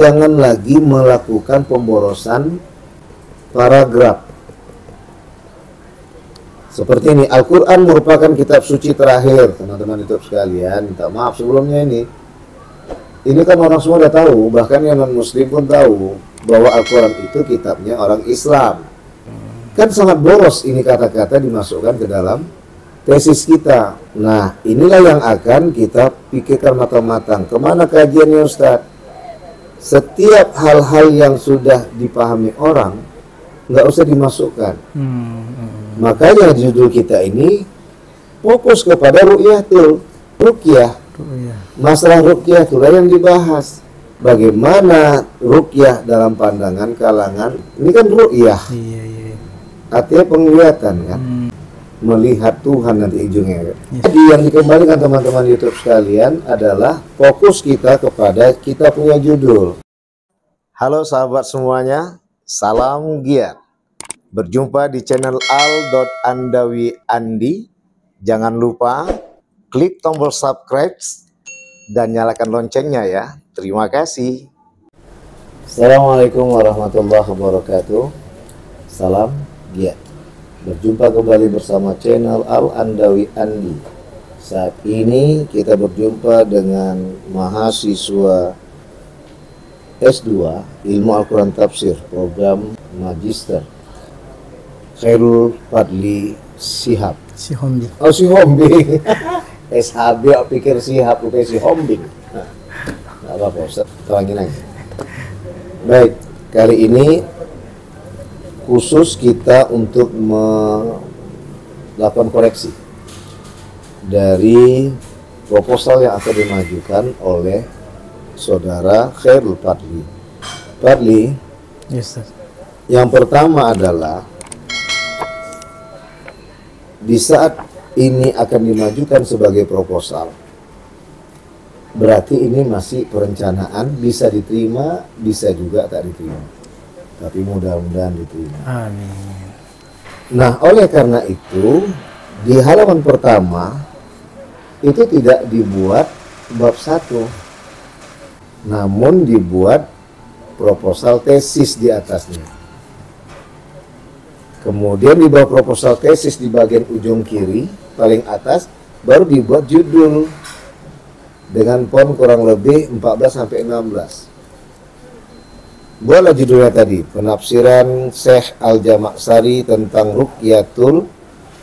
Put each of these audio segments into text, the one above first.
Jangan lagi melakukan pemborosan paragraf. Seperti ini, Al-Quran merupakan kitab suci terakhir, teman-teman YouTube sekalian. Minta maaf sebelumnya ini kan orang semua udah tahu, bahkan yang non-muslim pun tahu bahwa Al-Quran itu kitabnya orang Islam. Kan sangat boros ini kata-kata dimasukkan ke dalam tesis kita. Nah, inilah yang akan kita pikirkan matang-matang. Kemana kajiannya Ustaz? Setiap hal-hal yang sudah dipahami orang nggak usah dimasukkan. Makanya judul kita ini fokus kepada ru'yatul ruqyah. Masalah ruqyah itulah yang dibahas. Bagaimana ruqyah dalam pandangan kalangan. Ini kan ru'yah. Artinya penglihatan kan. Melihat Tuhan nanti ujungnya. Jadi yang dikembalikan teman-teman YouTube sekalian adalah fokus kita kepada kita punya judul. Halo sahabat semuanya, salam giat. Berjumpa di channel al.andawi.andi. Jangan lupa klik tombol subscribe dan nyalakan loncengnya ya. Terima kasih. Assalamualaikum warahmatullahi wabarakatuh. Salam giat. Berjumpa kembali bersama channel Al-Andawi Andi. Saat ini kita berjumpa dengan mahasiswa S2 Ilmu Al-Quran Tafsir program Magister Khairul Fadli Shihab. Sihombing. Oh, Sihombing. SHB pikir Shihab bukan Sihombing. Nah, nggak apa-apa Ustaz, terangin aja. Baik, kali ini khusus kita untuk melakukan koreksi dari proposal yang akan dimajukan oleh saudara Khairul Fadli. Fadli, Yes, sir. yang pertama adalah di saat ini akan dimajukan sebagai proposal, berarti ini masih perencanaan, bisa diterima, bisa juga tak diterima. Tapi mudah-mudahan diterima. Amin. Nah, oleh karena itu, di halaman pertama itu tidak dibuat bab 1, namun dibuat proposal tesis di atasnya. Kemudian di bawah proposal tesis di bagian ujung kiri, paling atas, baru dibuat judul dengan font kurang lebih 14-16. Buatlah judulnya tadi, penafsiran Syekh Al-Jamaksari tentang Ruqyatul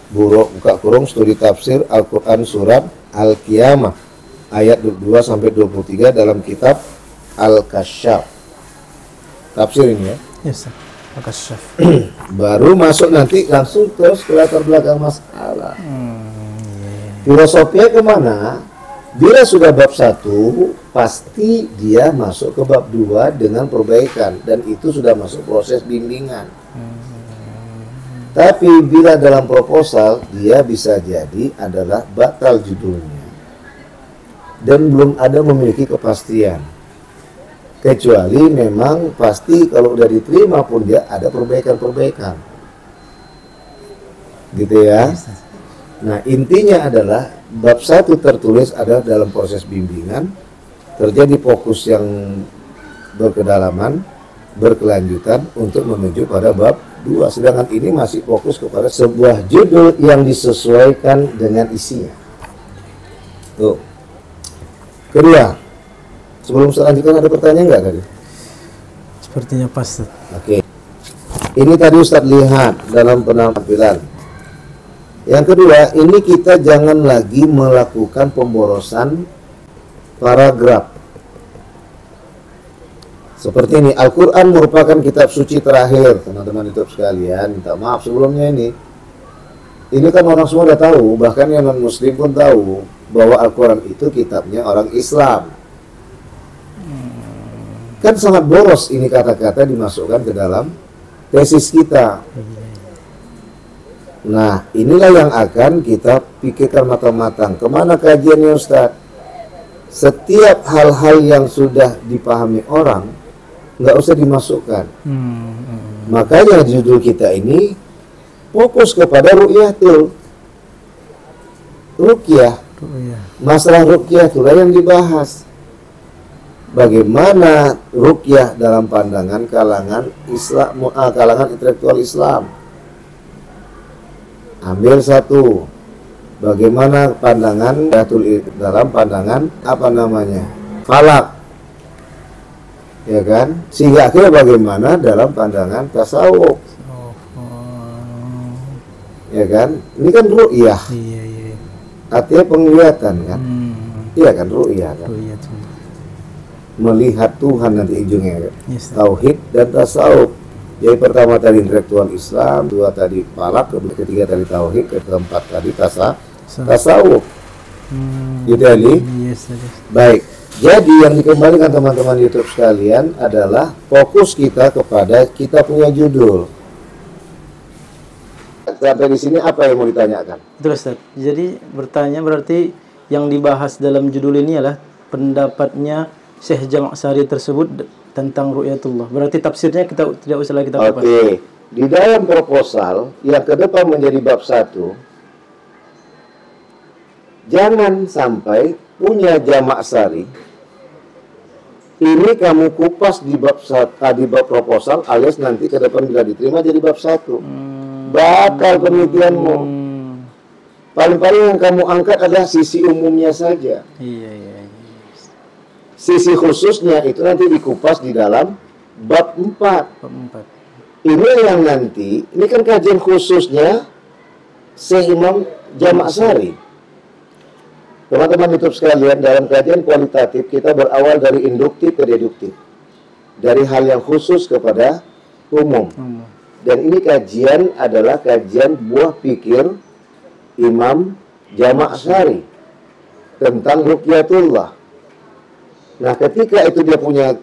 buka kurung studi tafsir Al-Quran surat Al-Qiyamah ayat 22-23 dalam kitab Al-Kasyaf. Tafsir ini ya. Yes, sir. Al-Kasyaf. Baru masuk nanti langsung terus ke latar belakang masalah. Filosofinya kemana? Bila sudah bab 1, pasti dia masuk ke bab 2 dengan perbaikan, dan itu sudah masuk proses bimbingan. Tapi bila dalam proposal, dia bisa jadi adalah batal judulnya dan belum ada memiliki kepastian, kecuali memang pasti kalau udah diterima pun dia ada perbaikan-perbaikan gitu ya. Nah, intinya adalah bab 1 tertulis adalah dalam proses bimbingan, terjadi fokus yang berkedalaman, berkelanjutan untuk menuju pada bab 2. Sedangkan ini masih fokus kepada sebuah judul yang disesuaikan dengan isinya. Tuh. Kedua, sebelum selanjutnya ada pertanyaan nggak tadi? Sepertinya pas, Ustaz. Oke. Ini tadi Ustadz lihat dalam penampilan. Yang kedua, ini kita jangan lagi melakukan pemborosan paragraf. Seperti ini, Al-Quran merupakan kitab suci terakhir, teman-teman YouTube sekalian. Minta maaf sebelumnya ini kan orang semua udah tahu, bahkan yang non-muslim pun tahu bahwa Al-Quran itu kitabnya orang Islam. Kan sangat boros ini kata-kata dimasukkan ke dalam tesis kita. Nah, inilah yang akan kita pikirkan matang-matang. Kemana kajiannya Ustaz? Setiap hal-hal yang sudah dipahami orang nggak usah dimasukkan. Makanya judul kita ini fokus kepada ru'yatul ruqyah. Masalah ruqyah itulah yang dibahas. bagaimana ruqyah dalam pandangan kalangan Islam, kalangan intelektual Islam. Ambil satu, bagaimana pandangan dalam pandangan apa namanya, falak, ya kan? Sehingga akhirnya bagaimana dalam pandangan tasawuf, ya kan? Ini kan ru'yah, Iya, iya. artinya penglihatan kan? Iya kan, ru'yah kan? Ru'yatullah. Melihat Tuhan nanti ujungnya kan? Yes, Ustaz. Tauhid dan tasawuf. Jadi pertama tadi intelektual Islam, dua tadi falak, ketiga tadi tauhid, keempat tadi tasawuf. Gitu ya, Li? Yes, Ustaz. Baik. Jadi yang dikembalikan teman-teman YouTube sekalian adalah fokus kita kepada kita punya judul. Sampai di sini apa yang mau ditanyakan? Betul, Ustaz. Jadi bertanya berarti yang dibahas dalam judul ini adalah pendapatnya Syekh Jamak Sari tersebut tentang ru'yatullah. Berarti tafsirnya kita tidak usah lagi kita kupas. Oke. Di dalam proposal yang ke depan menjadi bab 1, jangan sampai punya Jamak Sari ini kamu kupas di bab di bab proposal, alias nanti ke depan bila diterima jadi bab 1. Bakal penelitianmu. Paling-paling yang kamu angkat adalah sisi umumnya saja. Iya, iya. Sisi khususnya itu nanti dikupas di dalam bab 4. Bab 4. Ini yang nanti, ini kan kajian khususnya Syekh Imam Jamak Sari. Teman-teman YouTube sekalian, dalam kajian kualitatif kita berawal dari induktif ke deduktif. Dari hal yang khusus kepada umum. Dan ini kajian adalah kajian buah pikir Imam Jamak Sari tentang ruqyatullah. Nah, ketika itu dia punya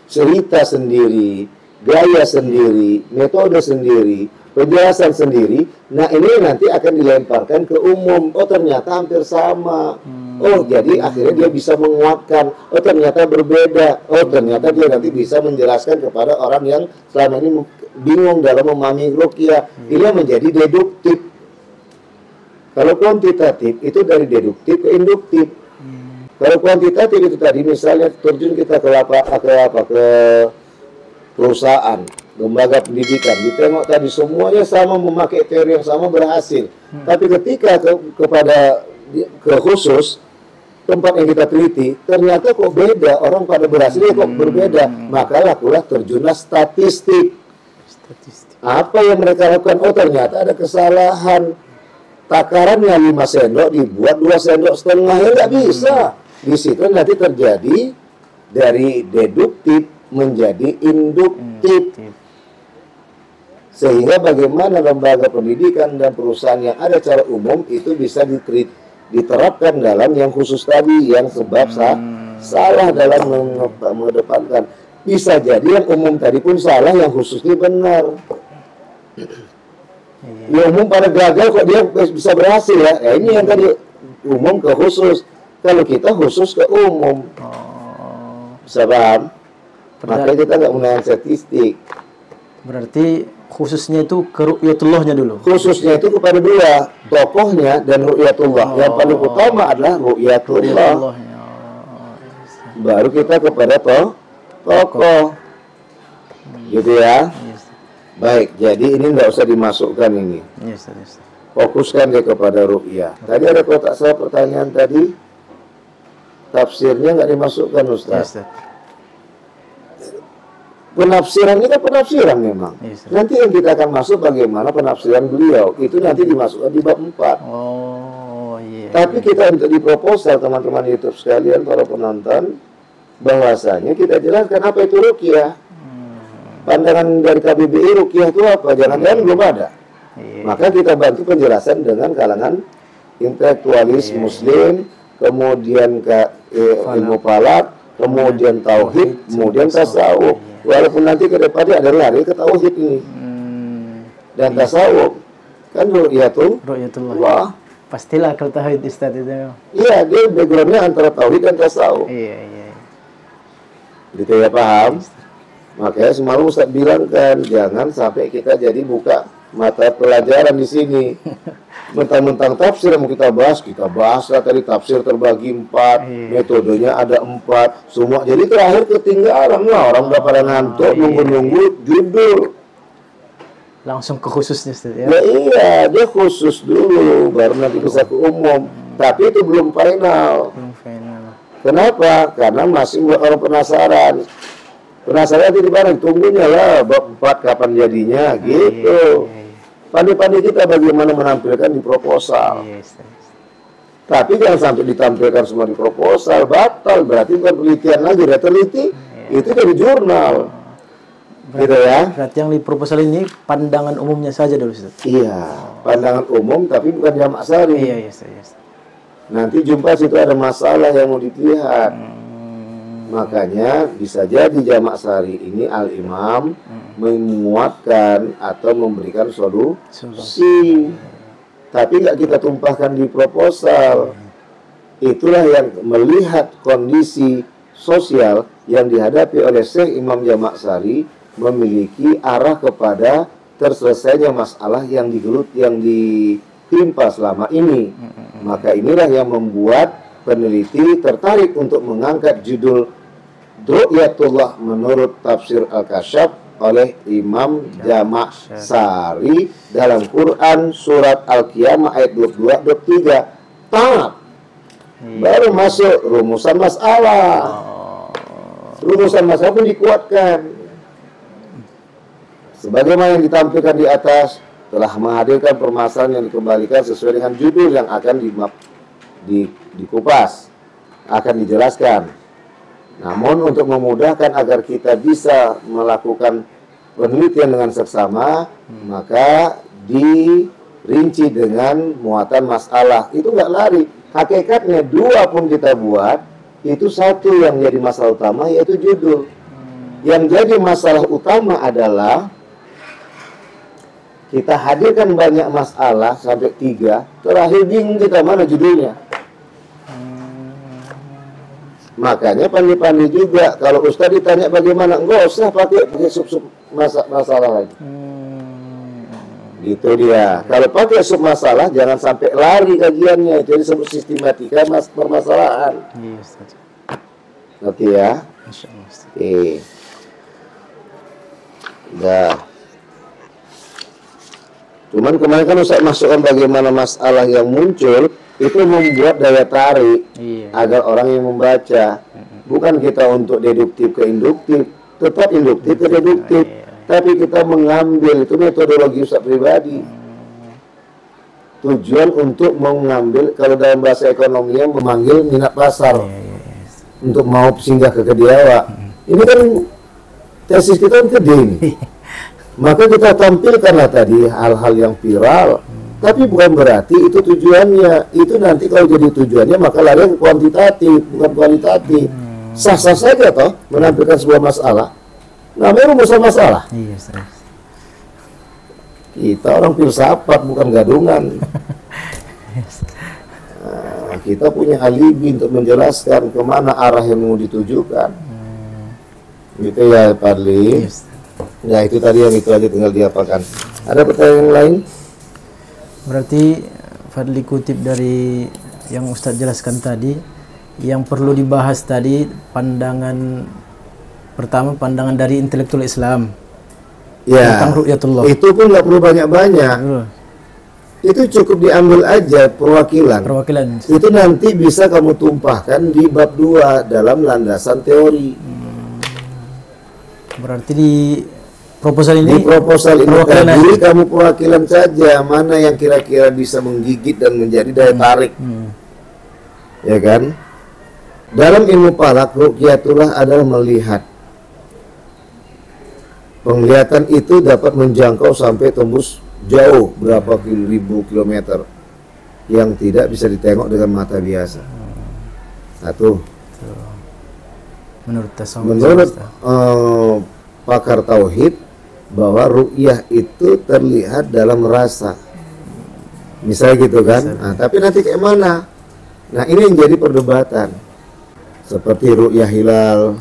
cerita sendiri, gaya sendiri, metode sendiri, penjelasan sendiri. Nah, ini nanti akan dilemparkan ke umum. Oh, ternyata hampir sama. Oh, jadi akhirnya dia bisa menguatkan. Oh, ternyata berbeda. Oh, ternyata dia nanti bisa menjelaskan kepada orang yang selama ini bingung dalam memahami ruqyah. Ini menjadi deduktif. Kalau kuantitatif itu dari deduktif ke induktif. Kalau kuantitatif itu tadi misalnya terjun kita ke perusahaan, lembaga pendidikan, ditengok tadi semuanya sama memakai teori yang sama berhasil. Tapi ketika ke khusus tempat yang kita teliti, ternyata kok beda, orang pada berhasilnya kok berbeda. Maka lakulah terjunlah statistik. Apa yang mereka lakukan? Oh, ternyata ada kesalahan. Takarannya 5 sendok dibuat 2,5 sendok, ya nggak bisa. Di situ nanti terjadi dari deduktif menjadi induktif. Sehingga bagaimana lembaga pendidikan dan perusahaan yang ada secara umum itu bisa diterapkan dalam yang khusus tadi, yang sebab salah dalam mengedepankan. Bisa jadi yang umum tadi pun salah, yang khususnya benar. Yang umum pada gagal kok dia bisa berhasil ya. Ini yang tadi umum ke khusus. Kalau kita khusus ke umum, bisa paham? Makanya kita nggak menggunakan statistik. Berarti khususnya itu ke ru'yatullahnya dulu. Khususnya itu kepada dua, tokohnya dan ru'yatullah. Yang paling utama adalah ru'yatullah. Baru kita kepada tokoh. Gitu ya. Baik, jadi ini nggak usah dimasukkan ini. Fokuskan dia kepada ru'yah. Tadi ada kotak saya pertanyaan tadi. Tafsirnya nggak dimasukkan, Ustaz. Penafsiran ini kan penafsiran memang. Nanti yang kita akan masuk bagaimana penafsiran beliau. Itu nanti dimasukkan di bab 4. Tapi kita untuk di proposal teman-teman YouTube sekalian, para penonton, bahwasanya kita jelaskan apa itu ruqyah. Pandangan dari KBBI ruqyah itu apa? Jangan-jangan belum ada. Maka kita bantu penjelasan dengan kalangan intelektualis muslim, kemudian ilmu falak, kemudian tauhid, kemudian tasawuf. Walaupun nanti ke depannya ada lari ke tauhid ini. Dan tasawuf kan ru'yatullah. Wah, pastilah kalau tauhid Ustaz itu. Iya, dia backgroundnya antara tauhid dan tasawuf. Iya. Gitu ya, paham? Makanya semalam Ustaz bilang kan, jangan sampai kita jadi buka mata pelajaran di sini. mentang-mentang tafsir yang mau kita bahas lah tadi tafsir terbagi 4, metodenya ada 4, semua. Jadi terakhir ketinggalan lah, orang udah pada ngantuk, nunggu-nunggu judul. Langsung ke khususnya Ustaz ya. Ya iya, dia khusus dulu, baru nanti bisa ke umum. Tapi itu belum final. Belum final. Kenapa? Karena masih buat orang penasaran. Penasaran di mana? Tunggunya lah, bab 4 kapan jadinya, gitu. Pandai-pandai kita bagaimana menampilkan di proposal. Tapi jangan sampai ditampilkan semua di proposal, batal. Berarti bukan penelitian lagi, udah teliti, itu dari jurnal. Gitu ya. Berarti yang di proposal ini pandangan umumnya saja dulu Ustaz. Iya, pandangan umum tapi bukan jamak sari. Iya. Nanti jumpa situ ada masalah yang mau dilihat. Makanya bisa jadi jamak sari ini al-imam menguatkan atau memberikan solusi. Tapi nggak kita tumpahkan di proposal. Itulah yang melihat kondisi sosial yang dihadapi oleh Syekh Imam Jamak Sari memiliki arah kepada terselesainya masalah yang digelut, yang ditimpa selama ini. Maka inilah yang membuat peneliti tertarik untuk mengangkat judul Ru'yatullah menurut tafsir Al-Kasyaf oleh Imam Jamak Sari dalam Quran surat Al-Qiyamah ayat 22-23. Tamat. Baru masuk rumusan masalah. Rumusan masalah pun dikuatkan. Sebagaimana yang ditampilkan di atas, telah menghadirkan permasalahan yang dikembalikan sesuai dengan judul yang akan dikupas, akan dijelaskan. Namun untuk memudahkan agar kita bisa melakukan penelitian dengan seksama, maka dirinci dengan muatan masalah. Itu nggak lari. Hakikatnya 2 pun kita buat, itu satu yang jadi masalah utama, yaitu judul. Yang jadi masalah utama adalah kita hadirkan banyak masalah sampai 3, terakhir bingung kita mana judulnya. Makanya pandai-pandai juga kalau Ustaz ditanya bagaimana, enggak usah pakai sub-sub masalah lagi. Gitu dia. Kalau pakai sub masalah jangan sampai lari kajiannya, jadi disebut sistematika permasalahan. Iya Ustaz. Ngerti ya? Insyaallah Ustaz. Oke. Dah. Cuman kemarin kan Ustaz masukkan bagaimana masalah yang muncul itu membuat daya tarik agar orang yang membaca. Bukan kita untuk deduktif ke induktif, tetap induktif ke deduktif. Tapi kita mengambil, itu metodologi Ustaz pribadi. Tujuan untuk mengambil, kalau dalam bahasa ekonominya memanggil minat pasar. Untuk mau singgah ke Kediawa. Ini kan tesis kita kan gede ini. Maka kita tampilkanlah tadi hal-hal yang viral. Tapi bukan berarti itu tujuannya. Itu nanti kalau jadi tujuannya maka lari ke kuantitatif, bukan kualitatif. Sah-sah saja toh menampilkan sebuah masalah. Namanya rumusan masalah. Iya, Ustaz. Kita orang filsafat bukan gadungan. Nah, kita punya alibi untuk menjelaskan kemana arah yang mau ditujukan. Gitu ya, Padli. Ya itu tadi yang itu aja tinggal diapakan. Ada pertanyaan lain? Berarti Fadli kutip dari yang Ustadz jelaskan tadi, yang perlu dibahas tadi pandangan pertama, pandangan dari intelektual Islam ya, tentang ru'yatullah. Itu pun nggak perlu banyak-banyak. Itu cukup diambil aja perwakilan. Itu nanti bisa kamu tumpahkan di bab 2 dalam landasan teori. Berarti di proposal ini, tadi kamu perwakilan saja mana yang kira-kira bisa menggigit dan menjadi daya tarik. Ya kan? Dalam ilmu falak, ru'yatullah adalah melihat. Penglihatan itu dapat menjangkau sampai tembus jauh berapa ribu kilometer yang tidak bisa ditengok dengan mata biasa. Satu. Menurut pakar tauhid, bahwa ru'yah itu terlihat dalam rasa. Misalnya gitu kan. Nah, tapi nanti kayak mana? Nah, ini yang jadi perdebatan. Seperti ru'yah hilal.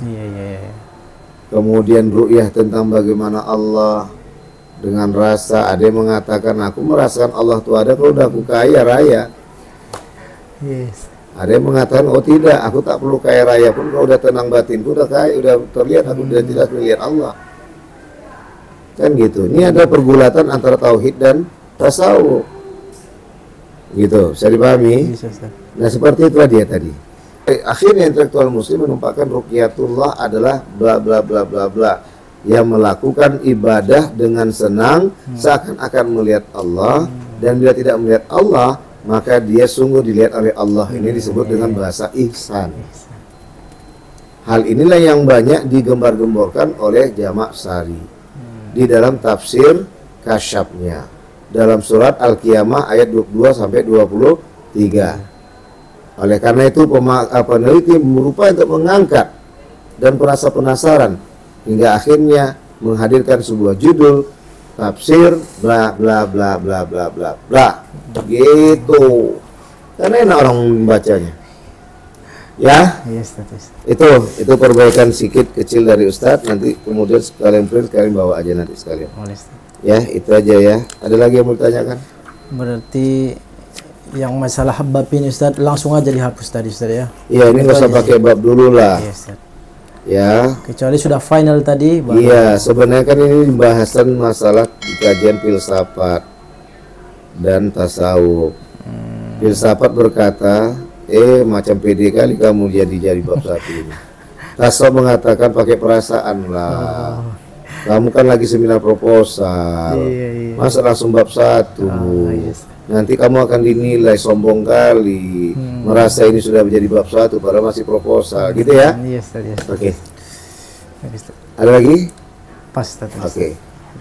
Kemudian ru'yah tentang bagaimana Allah dengan rasa. Ada yang mengatakan aku merasakan Allah itu ada kalau udah aku kaya raya. Yes. Ada yang mengatakan oh tidak, aku tak perlu kaya raya pun kalau udah tenang batinku udah kaya, udah terlihat aku udah jelas melihat Allah. Kan gitu. Ini ada pergulatan antara tauhid dan tasawuf. Gitu, bisa dipahami? Bisa, Ustaz. Nah seperti itulah dia tadi. Akhirnya intelektual muslim menumpahkan ruqyatullah adalah bla bla bla bla bla, yang melakukan ibadah dengan senang seakan-akan melihat Allah, dan bila tidak melihat Allah maka dia sungguh dilihat oleh Allah. Ini disebut dengan bahasa ihsan. Hal inilah yang banyak digembar-gemborkan oleh Jamak Sari di dalam tafsir kasyafnya dalam surat Al-Qiyamah ayat 22 sampai 23. Oleh karena itu peneliti berupa untuk mengangkat dan merasa penasaran hingga akhirnya menghadirkan sebuah judul tafsir bla bla bla bla bla bla bla gitu, karena enak orang membacanya ya. Yes, Ustaz. Itu perbaikan sedikit kecil dari Ustadz, nanti kemudian sekalian print sekalian bawa aja nanti sekalian Boleh, Ustaz. ya. Itu aja ya. Ada lagi yang mau ditanyakan? Berarti yang masalah bab ini Ustaz langsung aja dihapus tadi Ustaz ya. Iya, ini nggak usah pakai bab dulu lah. Yes, Ustaz. Ya. Kecuali sudah final tadi. Iya, sebenarnya kan ini pembahasan masalah di kajian filsafat dan tasawuf. Filsafat berkata, macam pede kali kamu jadi bab satu ini. Tasawuf mengatakan pakai perasaan lah. Kamu kan lagi seminar proposal. Iya. Masa langsung bab satu. Yes. Nanti kamu akan dinilai sombong kali, merasa ini sudah menjadi bab satu padahal masih proposal, gitu ya. Yes, Ustaz. Yes. Oke. Bagus, Ustaz. Ada lagi? Pas, Ustaz. Oke.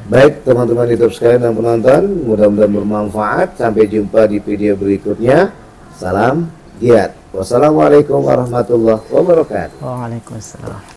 Baik teman-teman YouTube sekalian dan penonton, mudah-mudahan bermanfaat. Sampai jumpa di video berikutnya. Salam jihad. Wassalamualaikum warahmatullahi wabarakatuh. Waalaikumsalam.